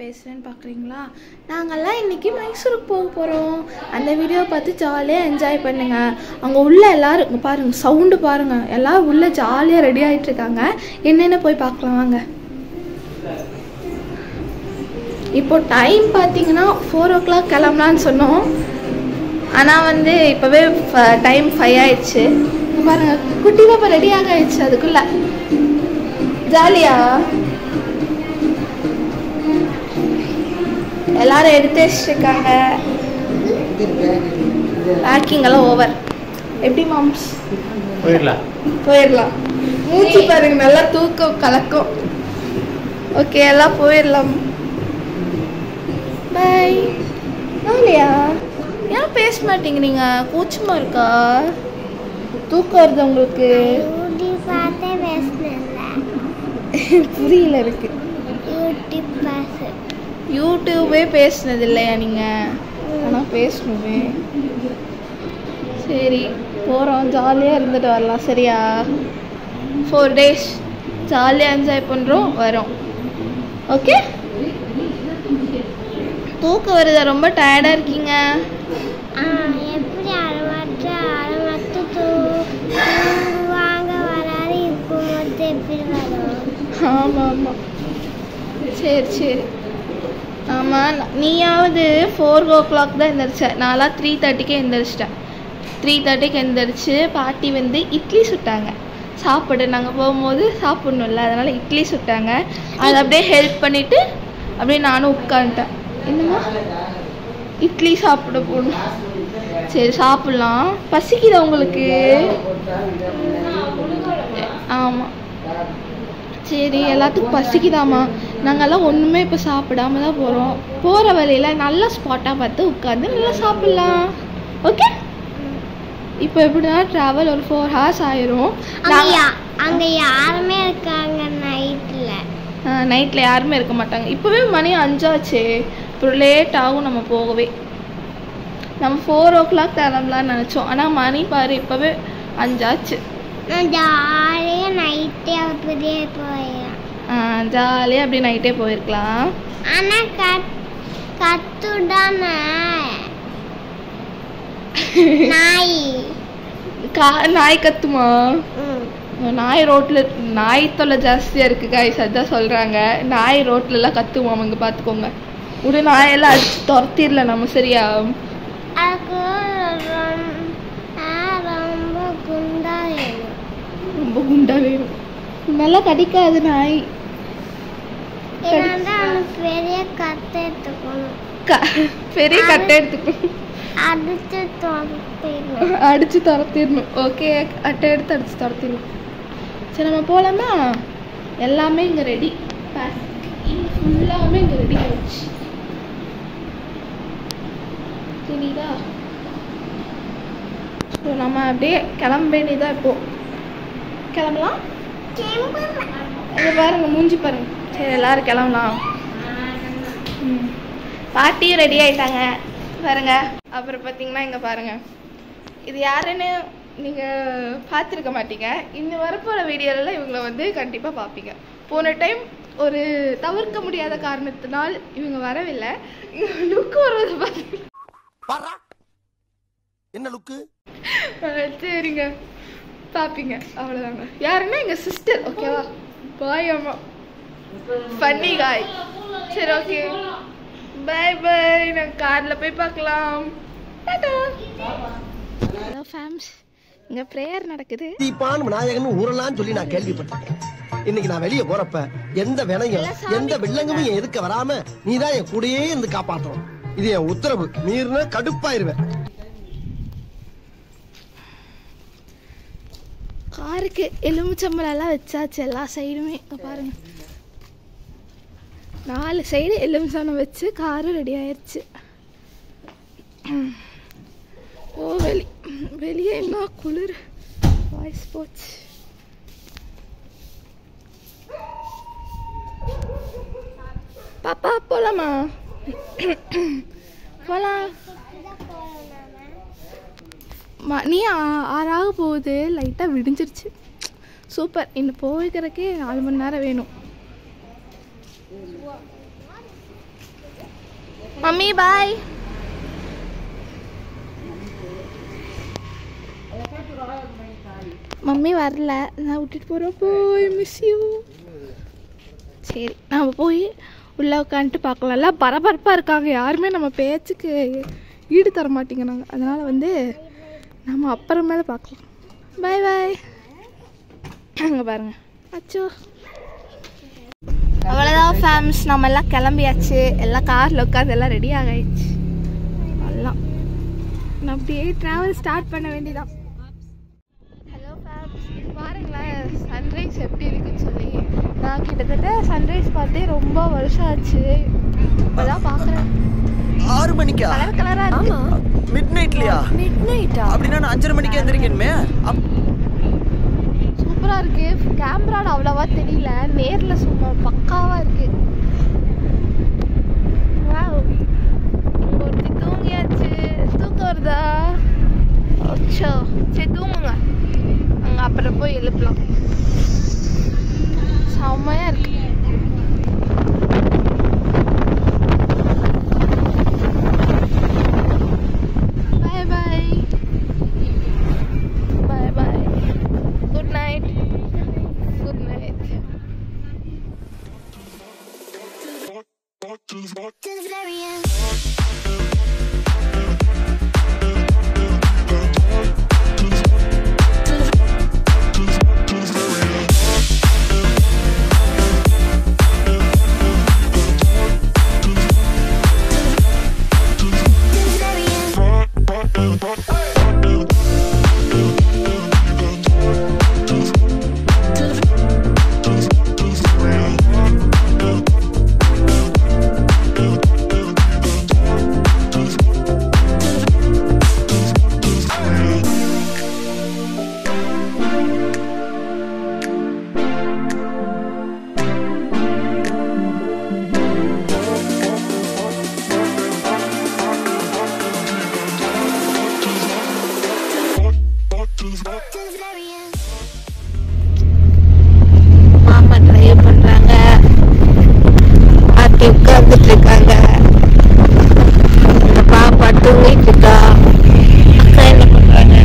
பேசுகிறேன்னு பார்க்குறீங்களா? நாங்கள்லாம் இன்றைக்கி மைசூருக்கு போக போகிறோம். அந்த வீடியோ பார்த்து ஜாலியாக என்ஜாய் பண்ணுங்கள். அங்கே உள்ள எல்லோரும் இங்கே பாருங்கள், சவுண்டு பாருங்கள், எல்லோரும் உள்ளே ஜாலியாக ரெடி ஆகிட்டுருக்காங்க. என்னென்ன போய் பார்க்கலாம் வாங்க. இப்போ டைம் பார்த்தீங்கன்னா 4 o'clock கிளம்பலான்னு சொன்னோம். ஆனால் இப்போவே டைம் 5 ஆயிடுச்சு. பாருங்கள், குட்டி பாப்பா ரெடியாக ஆயிடுச்சு. அதுக்குள்ளே ஜாலியா எல்லாரும் எடுத்து வச்சுருக்காங்க. பேக்கிங் எல்லாம் ஓவர். எப்படி மாம்ஸ்? போயிடலாம். மூச்சு பாருங்க, நல்லா தூக்கம் கலக்கும். ஓகே, எல்லாம் போயிடலாம். பை. இல்லையா, ஏன் பேச மாட்டீங்க நீங்க? கூச்சமா இருக்கா? தூக்கம் வருது உங்களுக்கு? புரியல இருக்கு. யூடியூபே பேசுனது இல்லையா நீங்க? ஆனால் பேசணுமே. சரி, போகிறோம். ஜாலியாக இருந்துட்டு வரலாம். சரியா? 4 days ஜாலியாக என்ஜாய் பண்ணுறோம், வரோம். ஓகே. தூக்கம் வருதா? ரொம்ப டயர்டாக இருக்கீங்க. ஆமாம் ஆமாம். சரி சரி. ஆமாம், நீயாவது 4 o'clock தான் எழுந்திரிச்ச. நான்லாம் 3:30க்கே எழுந்திரிச்சிட்டேன். 3:30க்கு எழுந்திரிச்சு பாட்டி இட்லி சுட்டாங்க. சாப்பிட நாங்கள் போகும்போது சாப்பிட்ணும்ல, அதனால் இட்லி சுட்டாங்க. அதை அப்படியே ஹெல்ப் பண்ணிவிட்டு அப்படியே நானும் உட்காந்துட்டேன். என்னம்மா? இட்லி சாப்பிட போகணும். சரி, சாப்பிட்லாம். பசிக்குதா உங்களுக்கு? ஆமாம். சரி, எல்லாத்துக்கும் பசிக்குதாம்மா. நாங்கள்லாம் ஒன்றுமே இப்போ சாப்பிடாம தான் போகிறோம். போகிற வழியில் நல்ல ஸ்பாட்டாக பார்த்து உட்காந்து நல்லா சாப்பிட்லாம். ஓகே. இப்போ எப்படின்னா ட்ராவல் ஒரு 4 hours ஆயிரும். அங்கே யாருமே இருக்காங்க நைட்டில்? நைட்டில் யாருமே இருக்க மாட்டாங்க. இப்போவே மணி 5 ஆச்சு. அப்புறம் லேட் ஆகும் நம்ம போகவே. நம்ம 4 o'clock கிளம்பலான்னு நினச்சோம். ஆனால் மணி பாரு, இப்போவே 5 ஆச்சு. ஜாலியாக நைட்டே அப்படியே போயிடலாம். ஜாலியாக அப்படி நைட்டே போயிருக்கலாம். ஆனால் கத்துடான நாய் கத்துமா? நாய் ரோட்டில் நாய் தொல்லை ஜாஸ்தியாக இருக்குது காய்ஸ், அதான் சொல்கிறாங்க. நாய் ரோட்லலாம் கத்துமா, அவங்க பார்த்துக்கோங்க. ஒரு நாயெல்லாம் அடிச்சு துரத்திடல நம்ம. சரியா? ரொம்ப குண்டா வேணும். நல்லா கடிக்காது நாய். பெரிய கட்டை எடுத்துக்கணும். பெரிய கட்டை எடுத்துக்கணும். அடிச்சு துரத்திடணும். ஓகே, அட்டை எடுத்து அடிச்சு துரத்திடணும். சரி, நம்ம போகலாமா? எல்லாமே இங்கே ரெடி. ஃபுல்லாமே இங்கே ரெடி ஆயிடுச்சு. சரிதா? ஸோ நம்ம அப்படியே கிளம்ப வேண்டியதான். இப்போ கிளம்பலாம். இங்கே பாருங்க, மூஞ்சி பாருங்க. சரி, எல்லாரும் கிளம்பலாம். பாட்டியும் ரெடி ஆயிட்டாங்க பாருங்க. அப்புறம் பார்த்தீங்கன்னா இங்கே பாருங்க, இது யாருன்னு நீங்கள் பார்த்துருக்க மாட்டீங்க. இந்த வரப்போகிற வீடியோவில் இவங்களை கண்டிப்பாக பார்ப்பீங்க. போன டைம் ஒரு தவிர்க்க முடியாத காரணத்தினால் இவங்க வரவில்லை. லுக்கு வர்றது பார்த்தீங்கன்னா என்ன லுக்கு? சரிங்க, பார்ப்பீங்க. அவ்வளோதாங்க. யாருன்னா எங்கள் சிஸ்டர். ஓகேவா? பாய் அம்மா. ஃபன்னி காய். சரி, ஓகே, பை பை. நான் காரில் போய் பார்க்கலாம். ஹலோ ஃபேம்ஸ், இங்கே ப்ரேயர் நடக்குது. தீபான் விநாயகன் ஊரெல்லாம் சொல்லி நான் கேள்விப்பட்டிருக்கேன். இன்னைக்கு நான் வெளியே போறப்ப எந்த வினையும் எந்த வில்லங்கமும் என் எதுக்க வராம நீதான் என் கூடயே இருந்து காப்பாற்றணும். இது என் உத்தரவு. மீறின கடுப்பாயிருவேன். காருக்கு எலுமிச்சம்பழம்லாம் வச்சாச்சு எல்லா சைடுமே. பாருங்க, 4 சைடு எலுமிச்சம்பழம் வச்சு காரும் ரெடி ஆயிடுச்சு. ஓ, வெளியே என்ன குளிர். வாய்ஸ் போச்சு. பாப்பா போலாமா? போலாம். மணி 6 ஆக போகுது. லைட்டாக விடிஞ்சிருச்சு. சூப்பர். இன்னும் போய்க்கிறதுக்கே 4 மணி நேரம் வேணும். Mummy bye. மம்மி வரல, நான் விட்டுட்டு போகிறோம். போய் மிஸ் யூ. சரி நம்ம போய் உள்ளே உட்காந்துட்டு பார்க்கலாம். எல்லாம் பரபரப்பாக இருக்காங்க, யாருமே நம்ம பேச்சுக்கு ஈடு தர மாட்டேங்கிறாங்க. அதனால் வந்து நம்ம அப்புறமேல பார்க்கலாம். பாய் பாய். அங்கே பாருங்க. அச்சோ அவ்வளோதான் ஃபேம்ஸ், நம்ம எல்லாம் கிளம்பியாச்சு. எல்லாம் காரில் உட்காந்து எல்லாம் ரெடி ஆகிடுச்சு. எல்லாம் நான் அப்படியே ட்ராவல் ஸ்டார்ட் பண்ண வேண்டியதான். ஹலோ ஃபேம்ஸ், பாருங்களேன் சன்ரைஸ் எப்படி இருக்குன்னு சொல்லி. நான் கிட்டத்தட்ட சன்ரைஸ் பார்த்தே ரொம்ப வருஷம் ஆச்சு. இப்போதான் பார்க்குறேன். 6 மணிக்கா? கலர் கலராக இருக்கு. மிட் நைட்லையா? மிட் நைட்டா? அப்படின்னா நான் 5:30 மணிக்கு எழுந்திரிக்கணுமே. சூப்பராக இருக்கு. கேமராவில் அவ்வளோவா தெரியல, நேரில் சும்மா பக்காவாக இருக்கு. ஒருத்தி தூங்கியாச்சு. தூக்கம் வருதா? அச்சோ சரி தூங்குங்க, அங்கே அப்புறம் போய் எழுப்பலாம். செம்மையாக இருக்கு. Bye bye bye bye. Good night. Good night. மாமா டிரைவ் பண்றாங்க, பாட்டி உட்கார்ந்துட்டு இருக்காங்க, பாப்பா தூங்கிட்டு இருக்கா, அக்கா என்ன பண்றாங்க,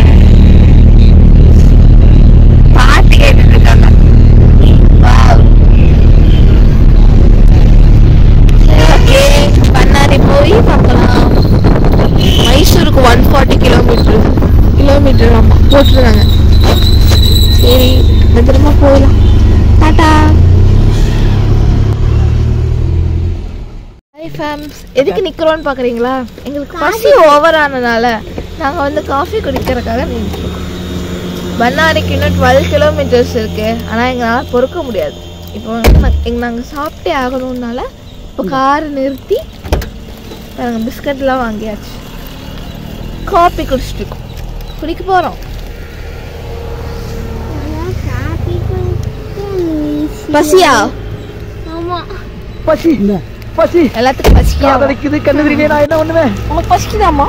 பாட்டு கேட்டுட்டு இருக்காங்க. பண்ணாரி போய் பார்க்கலாம். மைசூருக்கு 140 கிலோமீட்டர் ஆமா போட்டுருக்காங்க. சரி பத்திரமா போகலாம். டாடா. ஹாய் ஃபேம்ஸ், எதுக்கு நிற்கிறோன்னு பார்க்குறீங்களா? எங்களுக்கு பசி ஓவர் ஆனதுனால நாங்கள் வந்து காஃபி குடிக்கிறதுக்காக நின்றுருக்கோம். பண்ணாரிக்கு இன்னும் 12 கிலோமீட்டர்ஸ் இருக்குது. ஆனால் எங்களால் பொறுக்க முடியாது. இப்போ வந்து நாங்கள் சாப்பிட்டே ஆகணும்னால இப்போ காரை நிறுத்தி நாங்கள் பிஸ்கட்லாம் வாங்கியாச்சு. காஃபி குடிச்சிட்ருக்கோம். குடிக்க போகிறோம். பசியா? ஆமா. பசி இல்ல, பசி எல்லாத்துக்கும் பசியா? வலிக்குது, கண்ணு விரிவே, நான் என்ன பண்ணுவேன்? உங்களுக்கு பசிக்குதாம்மா?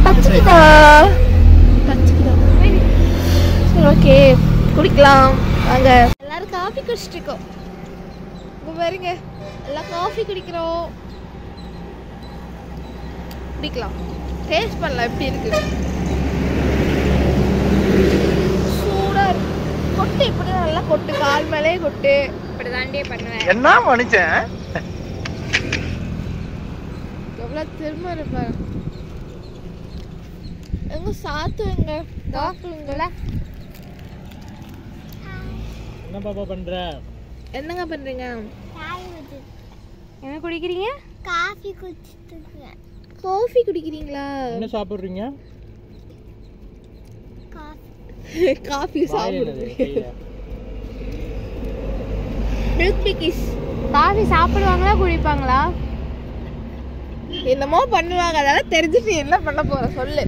பசிக்குதா? பசிக்குதா? சரி ஓகே குடிக்கலாம் வாங்க. எல்லாரும் காஃபி குடிச்சிட்டு இருக்கோம். இப்போ பாருங்க எல்லாம் காஃபி குடிக்கிறோம். குடிக்கலாம், டேஸ்ட் பண்ணலாம் எப்படி இருக்கு. சூடா இருக்கு. கொட்டு இப்படி நல்லா கொட்டு, கால் மேலே கொட்டு. இப்படி தாண்டே பண்ணுவேன். என்ன மனுஷன் எவ்வளோ திரும்ப இருப்பாரு. எங்க சாத்துவங்க டாக்டருங்கள. என்ன பாப்பா பண்ற? என்னங்க பண்றீங்க? என்ன குடிக்கிறீங்க? காஃபி குடிச்சிட்டு இருக்கேன். காஃபி குடிக்கிறீங்களா? என்ன சாப்பிடுறீங்க? காஃபி சாப்பிடுறீங்க. மில்க் பிக்கிஸ். காஃபி சாப்பிடுவாங்களா குடிப்பாங்களா? என்னமோ பண்ணுவாங்க. அதெல்லாம் தெரிஞ்சுட்டு என்ன பண்ண போற சொல்லு.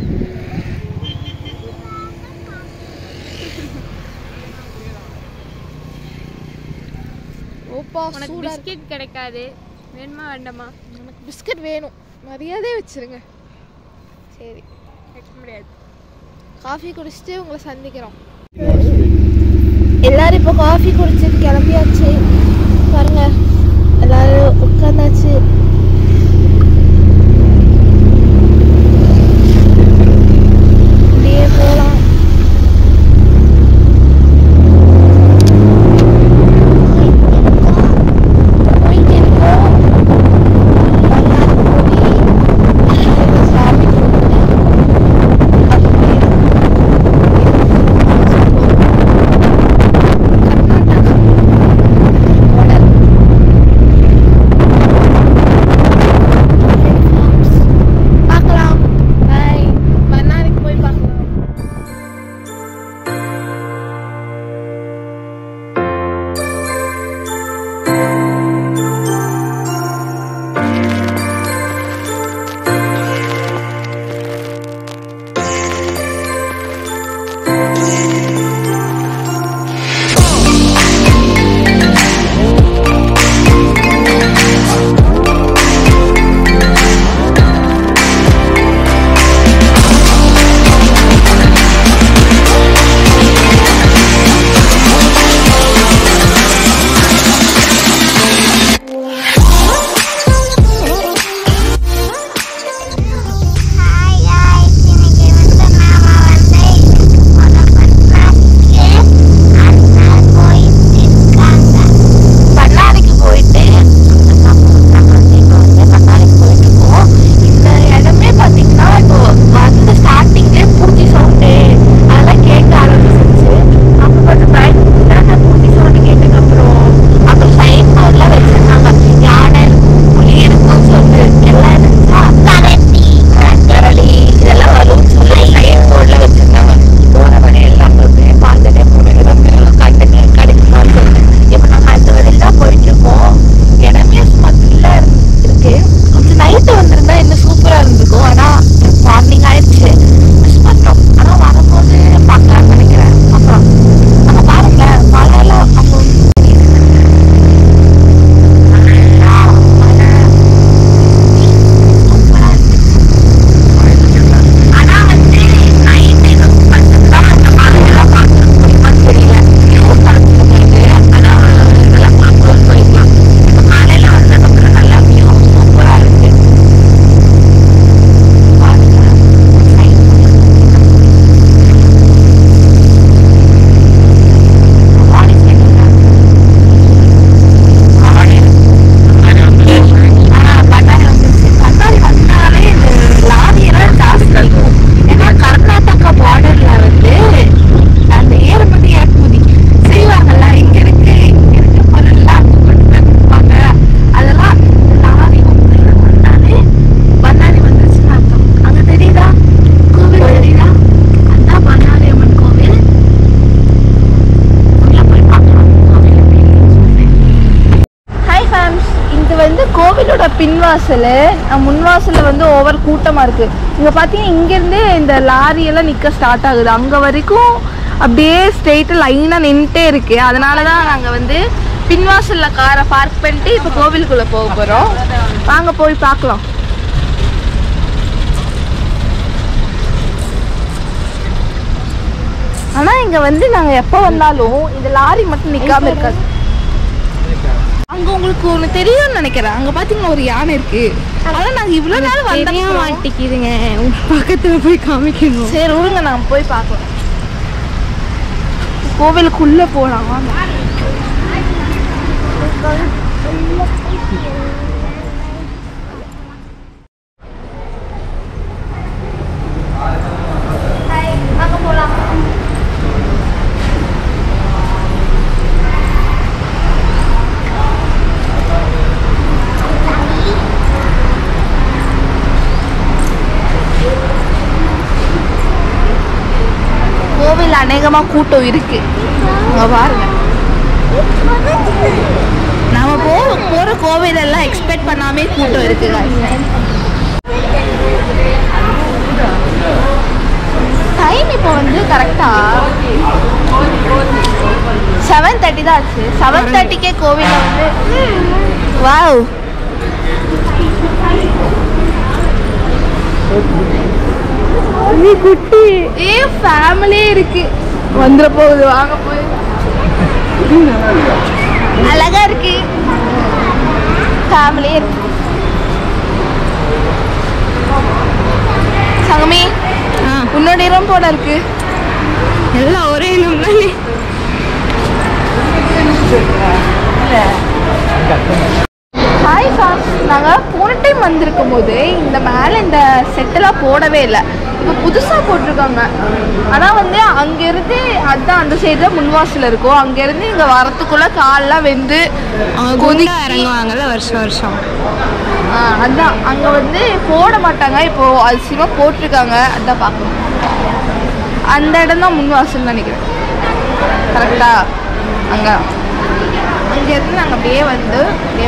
ஓப்பா சூடா பிஸ்கட் கிடைக்காது. வேணுமா வேண்டாமா? எனக்கு பிஸ்கட் வேணும். மரியாதையே வச்சிருங்க. சரி வைக்க முடியாது. காஃபி குடிச்சிட்டு உங்களை சந்திக்கிறோம். எல்லாரும் இப்போ காஃபி குடிச்சிட்டு கிளம்பியாச்சு. பாருங்க எல்லாரும் உட்காந்தாச்சு. அப்படியே போகலாம். கோவிலோட பின்வாசல், முன்வாசலில் வந்து ஓவர் கூட்டமாக இருக்குது. இங்கே பார்த்தீங்கன்னா இங்கேருந்து இந்த லாரியெல்லாம் நிற்க ஸ்டார்ட் ஆகுது. அங்கே வரைக்கும் அப்படியே ஸ்ட்ரெயிட்டாக லைனாக நின்றுட்டே இருக்குது. அதனால தான் நாங்கள் வந்து பின்வாசலில் காரை பார்க் பண்ணிட்டு இப்போ கோவிலுக்குள்ளே போக போகிறோம். வாங்க போய் பார்க்கலாம். ஆனால் இங்கே வந்து நாங்கள் எப்போ வந்தாலும் இந்த லாரி மட்டும் நிற்காம இருக்காது. அங்கே உங்களுக்கு ஒன்று தெரியும்னு நினைக்கிறேன். அங்கே பார்த்தீங்கன்னா ஒரு யானை இருக்கு. அதான் நாங்கள் இவ்வளோ நாள் வந்தா மாட்டிக்கிதுங்க. பக்கத்தில் போய் காமிக்கணும். சரி விடுங்க, நாங்கள் போய் பார்க்கலாம். கோவிலுக்குள்ளே போகலாம் வாங்க. கோவில் அநேகமாக கூட்டம் இருக்கு. பாருங்க, நாம போற கோவில் எல்லாம் எக்ஸ்பெக்ட் பண்ணாமே கூட்டம் இருக்கு. டைம் இப்போ வந்து கரெக்டா 7:30 தான் ஆச்சு. 7:30க்கே கோவில் வந்து வாவ் நீ குட்டி ஃபேமிலியே இருக்கு. வந்துட போகுது, வாங்க போய். அழகா இருக்கு. ஃபேமிலியே இருக்கு. சங்கமி உன்னோட இடம் போல இருக்கு. எல்லாம் ஒரே இடம் தானே. ஹாய் ஃபார்ம்ஸ், நாங்கள் போன டைம் வந்திருக்கும் போது இந்த மேலே இந்த செட்டெல்லாம் போடவே இல்லை. இப்போ புதுசாக போட்டிருக்காங்க. ஆனால் வந்து அங்கேருந்து அதுதான் அந்த சைடு தான் முன்வாசல் இருக்கும். அங்கேருந்து இங்கே வரத்துக்குள்ளே காலெலாம் வெந்து கொதிக்க இறங்குவாங்கல்ல வருஷம் வருஷம். அதுதான் அங்கே வந்து போட மாட்டாங்க. இப்போது அதிசயமாக போட்டிருக்காங்க. அதுதான் பார்க்கணும். அந்த இடம் தான் முன்வாசல் நினைக்கிறேன். கரெக்டா? அங்கேருந்து நாங்கள் அப்படியே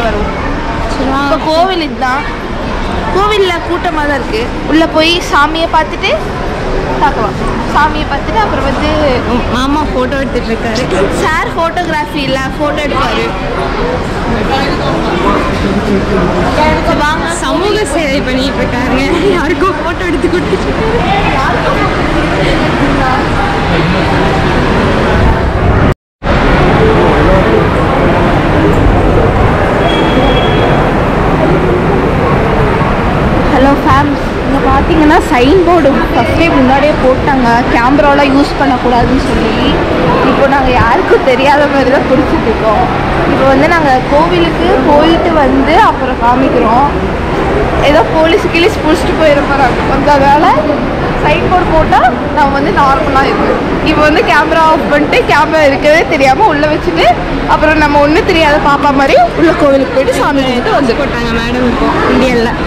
வருவோம். இப்போ கோவில் இதுதான். கோவிலில் கூட்டமாக தான் இருக்குது. உள்ளே போய் சாமியை பார்த்துட்டு பார்க்கலாம். சாமியை பார்த்துட்டு அப்புறம் வந்து மாமா ஃபோட்டோ எடுத்துகிட்டு இருக்காரு. சார் ஃபோட்டோகிராஃபி இல்லை, ஃபோட்டோ எடுப்பார். வாங்க, சமூக சேவை பண்ணிட்டு இருக்காரு. யாருக்கும் ஃபோட்டோ எடுத்து கொடுத்துட்டு ஹலோ ஃபேம்ஸ், இங்கே பார்த்தீங்கன்னா சைன் போர்டு ஃபஸ்ட்டே முன்னாடியே போட்டாங்க, கேமராலாம் யூஸ் பண்ணக்கூடாதுன்னு சொல்லி. இப்போ நாங்கள் யாருக்கும் தெரியாத மாதிரி தான் பிடிச்சிட்ருக்கோம். இப்போ வந்து நாங்கள் கோவிலுக்கு போயிட்டு வந்து அப்புறம் காமிக்கிறோம். ஏதோ போலீஸ் பிடிச்சிட்டு போயிட போகிறாங்க. அதனால சைன் போர்டு போட்டால் நம்ம வந்து நார்மலாக இருக்கும். இப்போ வந்து கேமரா ஆஃப் பண்ணிட்டு கேமரா இருக்கவே தெரியாமல் உள்ளே வச்சுட்டு அப்புறம் நம்ம ஒன்றும் தெரியாத பாப்பா மாதிரி உள்ள கோவிலுக்கு போயிட்டு சாமி கும்பிட்டு வந்து போட்டாங்க. மேடம் இருக்கும் இந்தியனில்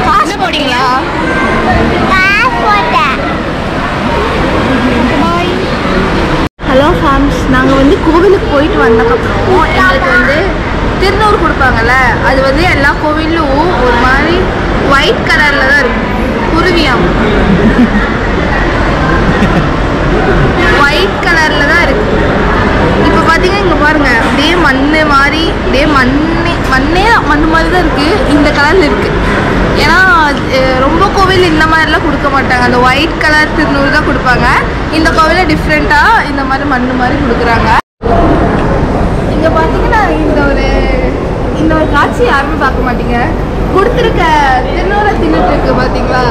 காசு போட்டிங்களா? ஹலோ ஃபேம்ஸ், நாங்கள் வந்து கோவிலுக்கு போயிட்டு வந்ததுக்கப்புறம் எங்களுக்கு வந்து திருநூறு கொடுப்பாங்கல்ல, அது வந்து எல்லா கோவிலும் ஒரு மாதிரி ஒயிட் கலரில் தான் இருக்கும். குருவியாம் ஒயிட் கலரில் தான் இருக்கு. இப்போ பார்த்தீங்கன்னா இங்கே பாருங்கள், அப்படியே மண் மாதிரி, அப்படியே மண் மாதிரி தான் இருக்குது. இந்த கலரில் இருக்குது. ஏன்னா ரொம்ப கோவில் இந்த மாதிரிலாம் கொடுக்க மாட்டாங்க. அந்த ஒயிட் கலர் திருநூறு தான் கொடுப்பாங்க. இந்த கோவிலில் டிஃப்ரெண்ட்டாக இந்த மாதிரி மண் மாதிரி கொடுக்குறாங்க. இங்கே பார்த்தீங்கன்னா இந்த ஒரு காட்சி யாருமே பார்க்க மாட்டீங்க. கொடுத்துருக்க திருநூறை தின்னுட்டு இருக்கு பார்த்தீங்களா?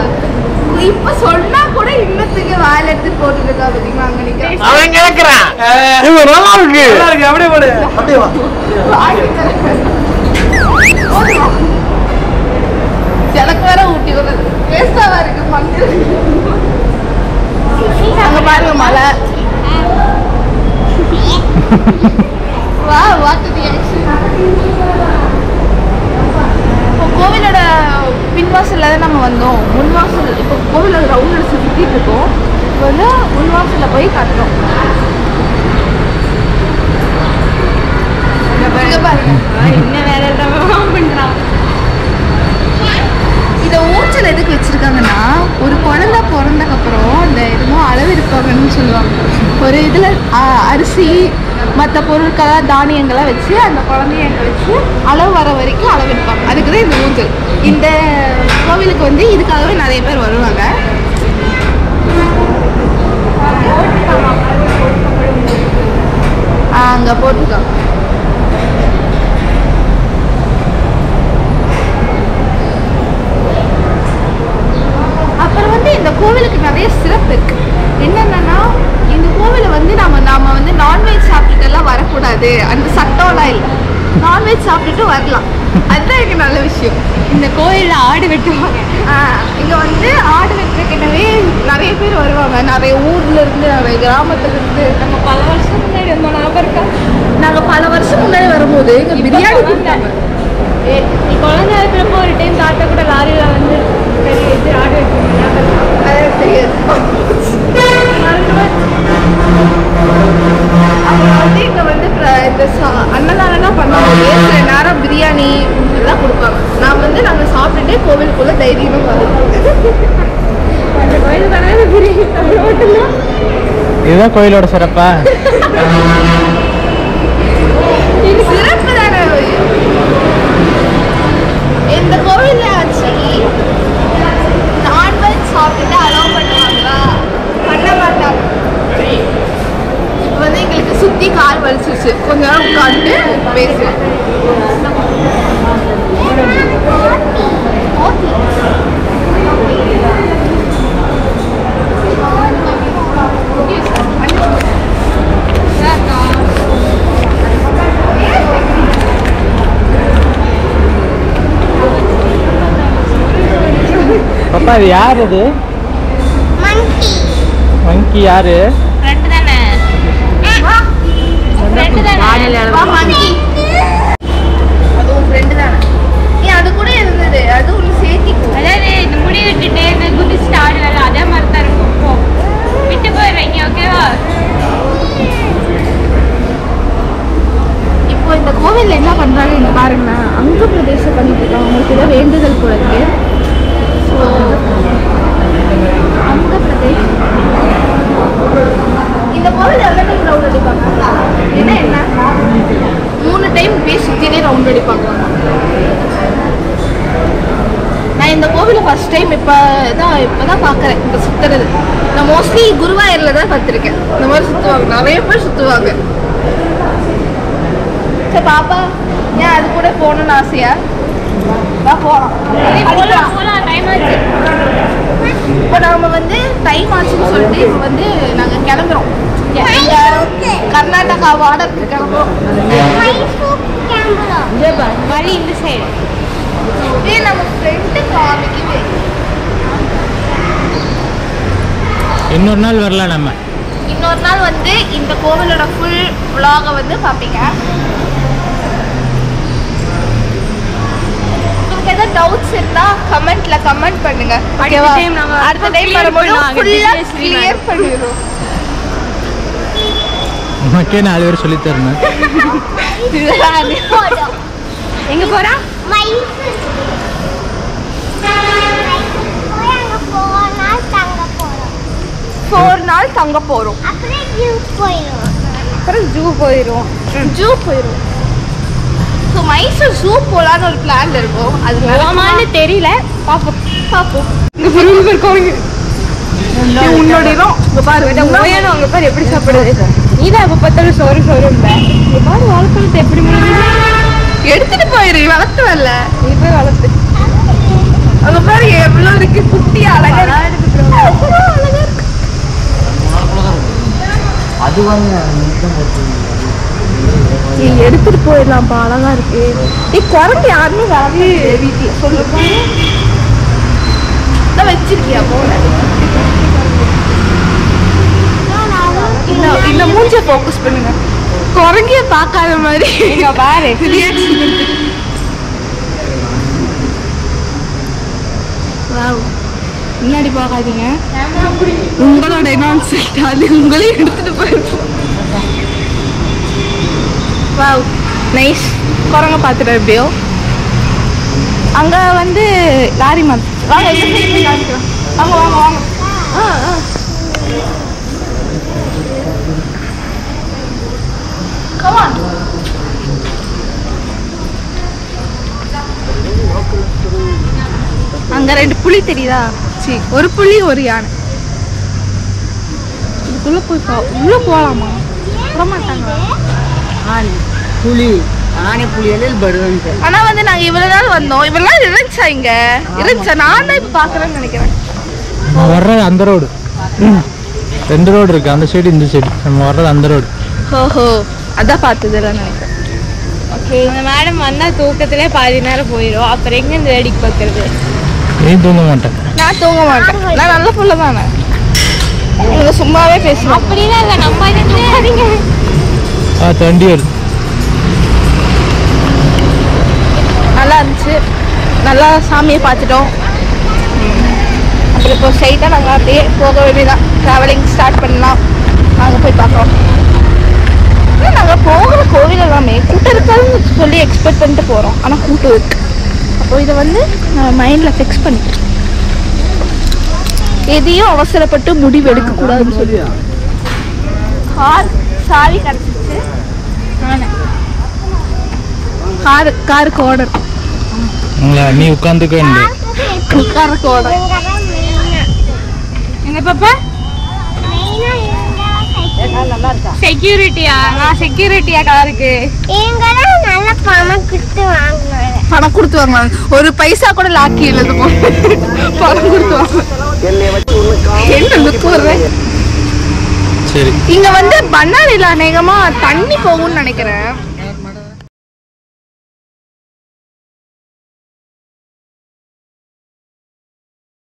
இப்ப சொன்னா கூட இன்னத்துக்கு வாயில எடுத்து போட்டுட்டு இருக்கா பாத்தீங்களா? அங்க நிக்கிறேன். அவன் கேக்குறான். இது நல்லா இருக்கு. நல்லா இருக்கு. அப்படியே போடு. அப்படியே வா. எனக்கு வேற ஊட்டி வருது. வேஸ்டாவா இருக்கு மண்ணு. அங்க பாருங்க மலை. வா வாட் தி ஆக்சன். கோவிலோட பின்வாசலில் தான் நம்ம வந்தோம். முன்வாசல் இப்போ கோவிலோட ரவுண்ட் சுற்றிட்டு இருக்கோம். இப்போ வந்து முன்வாசலில் போய் கட்டுறோம். என்ன வேற பண்ணுறான். இதை ஊஞ்சல் எதுக்கு வச்சுருக்காங்கன்னா, ஒரு குழந்தை பிறந்தக்கப்புறம் அந்த எதுவும் அளவு இருப்பாங்கன்னு சொல்லுவாங்க. ஒரு இதில் அரிசி மற்ற பொருட்களாக தானியங்களாக வச்சு அந்த குழந்தைய வச்சு அளவு வர வரைக்கும் அளவு எடுப்பாங்க. அதுக்கு தான் இந்த ஊஞ்சல். இந்த கோவிலுக்கு வந்து இதுக்காகவே நிறைய பேர் வருவாங்க. அங்கே போட்டுருக்காங்க. அப்புறம் வந்து இந்த கோவிலுக்கு நிறைய சிறப்பு இருக்கு. என்னென்னா, இந்த கோவிலை வந்து நாம வந்து நான்வெஜ் சாப்பிட்டுட்டுலாம் வரக்கூடாது, அந்த சட்டம்லாம் இல்லை. நான்வெஜ் சாப்பிட்டுட்டு வரலாம். அதுதான் எனக்கு நல்ல விஷயம். இந்த கோயிலில் ஆடு வெட்டுவாங்க. இங்கே வந்து ஆடு வெட்டுறதுக்கிட்டவே நிறைய பேர் வருவாங்க. நிறைய ஊர்ல இருந்து, நிறைய கிராமத்துல இருந்து. நம்ம பல வருஷம் முன்னாடி வந்தோம், ஞாபகம் இருக்கா? நாங்கள் பல வருஷம் முன்னாடி வரும்போது இங்கே பிரியாணி கொடுத்தாங்க. நீ குழந்தை இருக்கிறப்போ ஒரு டைம் தாத்தா கூட லாரியில் வந்து பெரிய ஆடு வைக்கணும். அதான் தெரியாது. அப்புறம் வந்து இங்கே வந்து இந்த அன்னதானம்லாம் பண்ணும்போது சில நேரம் பிரியாணி எல்லாம் கொடுப்பாங்க. நாங்கள் சாப்பிட்டுட்டு கோவிலுக்குள்ள தைரியமாக வருவோம். அந்த கோயில் தானே பிரியாணி மட்டும்தான். இதுதான் கோயிலோட சிறப்பா? இது சிறப்பு தானே. இந்த கோவில்ல ஆக்சுவலி நான்வெஜ் சாப்பிட்டுட்டு அலோவ் பண்ணுவாங்களா? பண்ண மாட்டாங்க. இப்போ வந்து எங்களுக்கு சுற்றி கால் வலிச்சிருச்சு. கொஞ்ச நேரம் உட்காந்துட்டு பேசுவேன். அப்பா இது யார் இது? மங்கி மங்கி யாரு? ஃப்ரெண்ட் தானே? ஃப்ரெண்ட் தானே? வா மங்கி. அது உன் ஃப்ரெண்ட் தானே? ஏன் அது கூட இருந்தது. அது ஒன்று சேர்த்திக்கோ. அதாவது இந்த முடி விட்டுட்டு இந்த குதிச்சுட்டு ஆடுவாங்க அதே மாதிரி தான் இருக்கும். போ விட்டு போயிடுறீங்க. ஓகேவா? இப்போ இந்த கோவிலில் என்ன பண்ணுறாங்க இங்கே பாருங்கண்ணா. அங்க பிரதேசம் பண்ணிட்டு இருக்காங்க. அவங்களுக்கு ஏதோ வேண்டுதல் போல இருக்கு. ஸோ அங்க பிரதேசம் இந்த கோவில் எவ்வளோ டைம் ரவுண்ட் அடிப்பாங்க? என்ன 3 டைம் போய் சுற்றினே ரவுண்ட் அடிப்பாங்க. நான் இந்த கோவிலை ஃபர்ஸ்ட் டைம் இப்போ தான் பார்க்குறேன். இப்போ சுற்றுறது நான் மோஸ்ட்லி குருவாயூரில் தான் பார்த்துருக்கேன். இந்த மாதிரி சுற்றுவாங்க, நிறைய பேர் சுற்றுவாங்க. சரி பாப்பா, ஏன் அது கூட போகணும்னு ஆசையா? வா போகலாம். போலாம் டைம் ஆச்சு. இப்போ நாம் வந்து டைம் ஆச்சுன்னு சொல்லிட்டு இப்போ வந்து நாங்கள் கிளம்புறோம். கர்நாடகா பார்டருக்கு கிளம்புறோம். வழி இந்த சைடு. நம்ம ஃப்ரெண்டு காமிக்குது. இன்னொரு நாள் வரலாம் நம்ம. இன்னொரு நாள் வந்து இந்த கோவிலோட ஃபுல் vlog-அ வந்து பார்ப்பீங்க. உங்களுக்கு ஏதாவது டவுட்ஸ் இருந்தா கமெண்ட்ல கமெண்ட் பண்ணுங்க. ஓகேவா? அடுத்த டைம் வரும்போது ஃபுல்லா கிளியர் பண்ணிடுறோம். உனக்கே 4 பேர் சொல்லி தரணும். எங்க போறா? மைசூர் அங்க 4 நாள் 4 நாள் தங்க போறோம். தங்க போறோம். அப்புறம் போயிடுவோம். அப்புறம் ஜூ போயிடுவோம். ஸோ மைசூர் ஜூ போலான்னு ஒரு பிளான் இருக்கும். அது போமான்னு தெரியல. பார்ப்போம். உன்னோட இடம் இங்க பாரு. ஓயானோ அங்க பாரு எப்படி சாப்பிடுது. நீதான் எப்ப பார்த்தாலும் சோறு சோறும்ப. இங்க பாரு வாழைப்பழத்தை எப்படி முடியுது. எடுத்துட்டு போயிரு. வளர்த்து வரல. நீ போய் வளர்த்து. அங்க பாரு எவ்வளவு இருக்கு. குட்டி அழகா இருக்கு. அது வாங்க நீ எடுத்துட்டு போயிடலாம்ப்பா. அழகா இருக்கு. குரங்கு யாருமே வரவே வீட்டுல சொல்லுங்க. வச்சிருக்கியா போன? இந்த மூஞ்ச ஃபோக்கஸ் பண்ணுங்க. குரங்கிய பார்க்காத மாதிரி இங்க பாரு. முன்னாடி பார்க்காதீங்க. உங்களோட என்னன்னு சொல்லிட்டு அது உங்களையும் எடுத்துட்டு போயிருப்போம். Wow nice. குரங்க பார்த்துட்டு எப்படியோ. அங்க வந்து லாரி மாதிரி. வாங்க இந்த சைடு போய் காமிக்கலாம். வாங்க வாங்க வாங்க. Come on. அங்க 2 புலி தெரியுதா? சரி, ஒரு புலி ஒரு யானை. இதுக்குள்ள போய் உள்ள போலாமா? போக மாட்டாங்க. புலி ஆனை புலி எல்லாம் வருவாங்க. ஆனா வந்து நாங்க இவ்வளவு நாள் வந்தோம். இவ்வளவு நாள் இருந்துச்சா இங்க? இருந்துச்சா? நான் தான் இப்ப பாக்குறேன்னு நினைக்கிறேன். வர்றது அந்த ரோடு. 2 ரோடு இருக்கு. அந்த சைடு இந்த சைடு. நம்ம வர்றது அந்த ரோடு. ஓஹோ, அதான் பார்த்ததுல நினைக்கிறேன். ஓகே, இந்த மேடம் வந்தா தூக்கத்திலே பாதி நேரம் போயிடும். அப்புறம் எங்க இந்த வேடிக்கை பார்க்கறது? நீ தூங்க மாட்டேன். நான் தூங்க மாட்டேன். நான் நல்ல புள்ள தானே. நீங்க சும்மாவே பேசுறோம். அப்படிதான் இல்லை. நம்ம இதுங்க தண்டி வருது. நல்லா இருந்துச்சு. நல்லா சாமியை பார்த்துட்டோம். அப்புறம் இப்போ ஸ்ட்ரைட்டாக நாங்கள் அப்படியே போக வேண்டியதான். ட்ராவலிங் ஸ்டார்ட் பண்ணலாம். நாங்கள் போய் பார்க்குறோம். நாங்கள் போகிற கோவில் எல்லாமே கூட்டம் இருக்காதுன்னு சொல்லி எக்ஸ்பெக்ட் பண்ணிட்டு போகிறோம். ஆனால் கூட்டம் இருக்கு. அப்போ இதை வந்து நான் மைண்டில் ஃபிக்ஸ் பண்ணிக்கிறேன். எதையும் அவசரப்பட்டு முடிவு எடுக்கக்கூடாதுன்னு சொல்லி கார் சாவி கிடச்சிச்சு. காருக்கு ஓடர். நீ உட்காந்துக்க வேண்டிய காருக்கு ஓடர். எங்க பாப்பா செக்யூரிட்டியா? நான் செக்யூரிட்டியா காருக்கு? நல்ல பணம் கொடுத்து வாங்குவாங்க. பணம் கொடுத்து வாங்குவாங்க. ஒரு பைசா கூட லாக்கி இல்லது. பணம் கொடுத்து வாங்க. என்ன லுக் வருவேன். சரி. இங்க வந்து பண்ணாரில அநேகமா தண்ணி போகும்னு நினைக்கிறேன்.